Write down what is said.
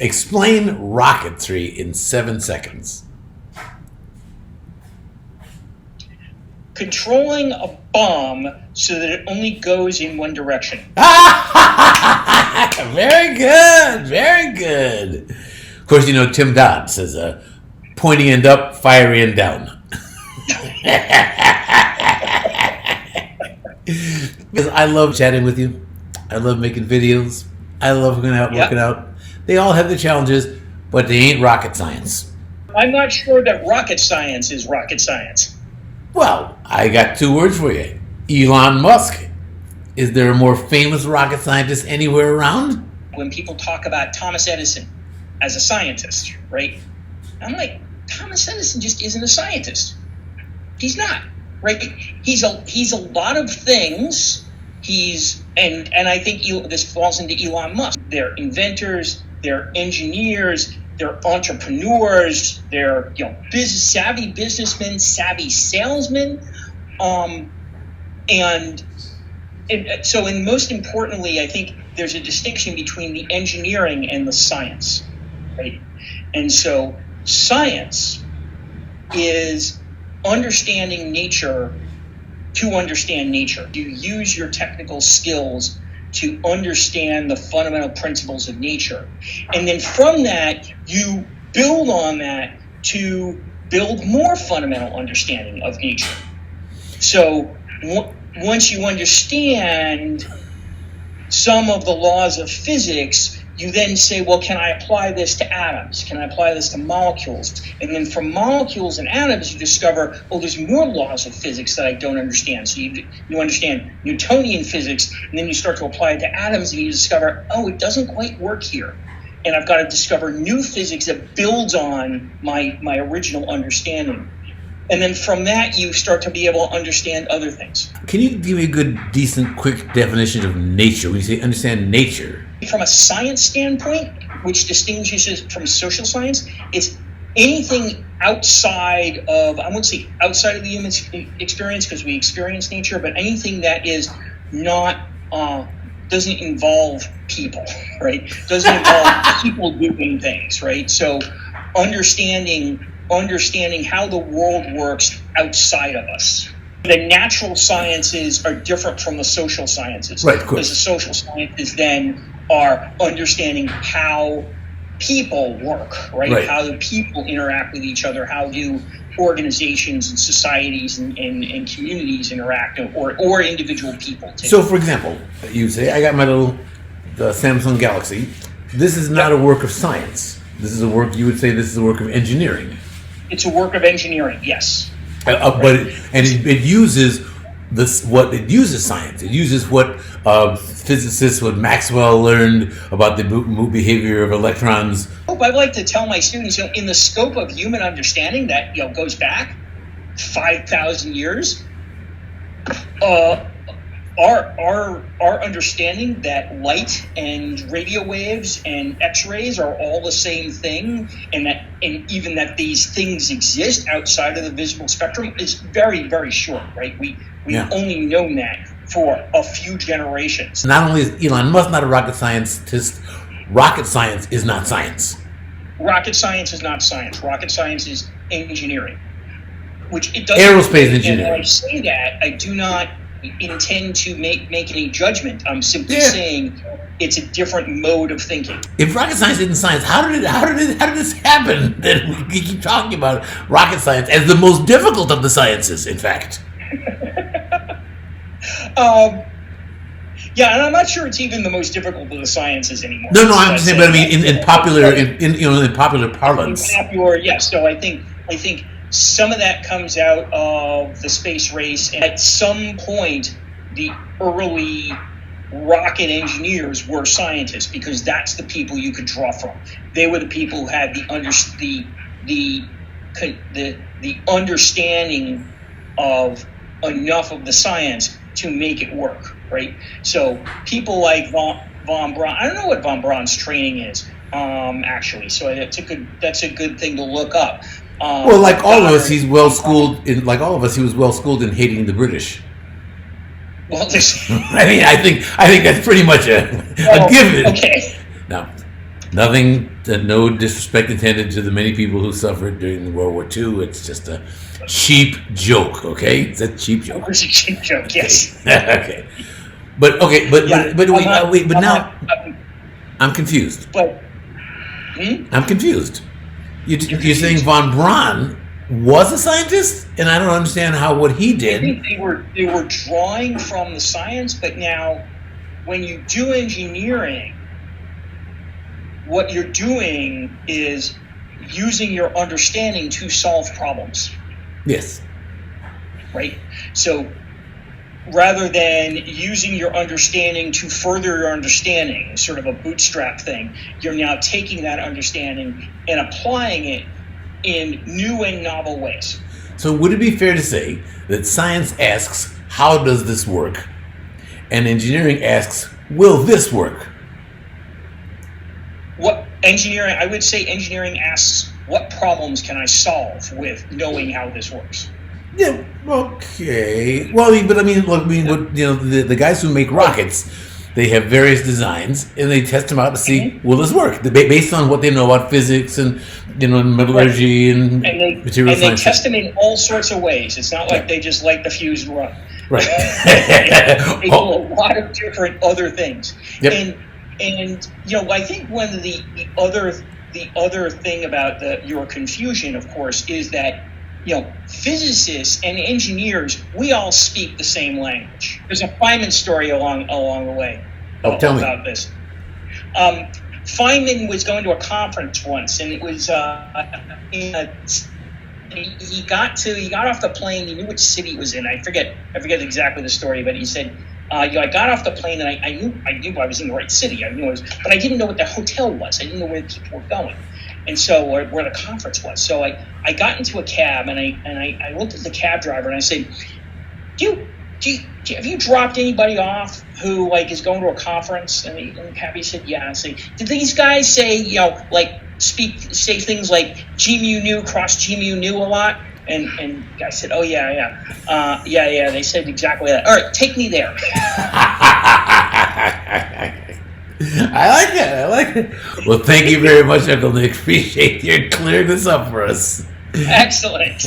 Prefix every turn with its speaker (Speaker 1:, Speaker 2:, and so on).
Speaker 1: Explain rocketry in 7 seconds.
Speaker 2: Controlling a bomb so that it only goes in one direction.
Speaker 1: Very good. Very good. Of course, you know, Tim Dodd says, pointy end up, fiery end down. Because I love chatting with you. I love making videos. I love going out, working out. They all have their challenges, but they ain't rocket science.
Speaker 2: I'm not sure that rocket science is rocket science.
Speaker 1: Well, I got 2 words for you. Elon Musk. Is there a more famous rocket scientist anywhere around?
Speaker 2: When people talk about Thomas Edison as a scientist, right? I'm like, Thomas Edison just isn't a scientist. He's not, right? He's a lot of things. And I think this falls into Elon Musk. They're inventors, they're engineers, they're entrepreneurs, they're savvy businessmen, savvy salesmen, and most importantly, I think there's a distinction between the engineering and the science, right? And so science is understanding nature to understand nature. You use your technical skills to understand the fundamental principles of nature. And then from that, you build on that to build more fundamental understanding of nature. So once you understand some of the laws of physics, you then say, well, can I apply this to atoms? Can I apply this to molecules? And then from molecules and atoms, you discover, there's more laws of physics that I don't understand. So you understand Newtonian physics, and then you start to apply it to atoms, and you discover, it doesn't quite work here. And I've got to discover new physics that builds on my original understanding. And then from that, you start to be able to understand other things.
Speaker 1: Can you give me a good, decent, quick definition of nature? When you say understand nature.
Speaker 2: From a science standpoint, which distinguishes it from social science, it's anything outside of, I wouldn't say outside of the human experience because we experience nature, but anything that is not, doesn't involve people, right? Doesn't involve people doing things, right? So understanding how the world works outside of us. The natural sciences are different from the social sciences.
Speaker 1: Right, of course.
Speaker 2: Because the social sciences then are understanding how people work, right? How do people interact with each other? How do organizations and societies and communities interact, or individual people too?
Speaker 1: So, for example, you say, I got my the Samsung Galaxy. This is not a work of science. This is you would say this is a work of engineering.
Speaker 2: It's a work of engineering, yes.
Speaker 1: But it uses it uses science. It uses what physicists, what Maxwell learned about the behavior of electrons.
Speaker 2: I like to tell my students, in the scope of human understanding that goes back 5,000 years, our understanding that light and radio waves and X-rays are all the same thing, and even that these things exist outside of the visible spectrum is very, very short, right? We've only known that for a few generations.
Speaker 1: Not only is Elon Musk not a rocket scientist, rocket science is not science.
Speaker 2: Rocket science is not science. Rocket science is engineering, which it doesn't.
Speaker 1: Aerospace engineering.
Speaker 2: And when I say that, I do not intend to make any judgment. I'm simply saying it's a different mode of thinking.
Speaker 1: If rocket science isn't science, how did this happen? That we keep talking about rocket science as the most difficult of the sciences, in fact.
Speaker 2: And I'm not sure it's even the most difficult of the sciences anymore.
Speaker 1: No, I'm just saying, but I mean, in popular parlance.
Speaker 2: Yes. So I think some of that comes out of the space race. And at some point, the early rocket engineers were scientists because that's the people you could draw from. They were the people who had the understanding of enough of the science to make it work, right? So people like von Braun. I don't know what von Braun's training is, actually. So that's a good thing to look up.
Speaker 1: Well, like all of us, he was well schooled in hating the British.
Speaker 2: Well,
Speaker 1: I think that's pretty much a given.
Speaker 2: Okay.
Speaker 1: No, nothing no disrespect intended to the many people who suffered during World War II. It's just a cheap joke, okay? It's a cheap joke.
Speaker 2: It's a cheap joke, yes.
Speaker 1: Okay. But now I'm confused.
Speaker 2: But
Speaker 1: I'm confused. You're saying von Braun was a scientist, and I don't understand how what he
Speaker 2: I
Speaker 1: did.
Speaker 2: think they were drawing from the science, but now when you do engineering, what you're doing is using your understanding to solve problems.
Speaker 1: Yes.
Speaker 2: Right? So rather than using your understanding to further your understanding, sort of a bootstrap thing, you're now taking that understanding and applying it in new and novel ways.
Speaker 1: So would it be fair to say that science asks, how does this work? And engineering asks, will this work?
Speaker 2: I would say engineering asks, what problems can I solve with knowing how this works?
Speaker 1: Yeah, okay. Well, look, the guys who make rockets, they have various designs, and they test them out to see, will this work? Based on what they know about physics and, metallurgy and material science.
Speaker 2: And they test them in all sorts of ways. It's not like they just light the fuse and run.
Speaker 1: Right.
Speaker 2: They do a lot of different other things.
Speaker 1: Yep.
Speaker 2: And I think one of the other thing about your confusion, of course, is that physicists and engineers, we all speak the same language. There's a Feynman story along the way about this. Feynman was going to a conference once, and it was he got off the plane. He knew which city it was in. I forget exactly the story, but he said, I got off the plane and I knew I was in the right city. I knew it was, but I didn't know what the hotel was. I didn't know where people were going, and so where the conference was. So I got into a cab and I looked at the cab driver and I said, have you dropped anybody off who is going to a conference? And the cabbie said, yeah. I said, did these guys say say things like G mu nu cross G mu nu a lot? And the guy said, oh yeah. They said exactly that. All right, take me there.
Speaker 1: I like it. Well, thank you very much, Uncle Nick. Appreciate you clearing this up for us.
Speaker 2: Excellent.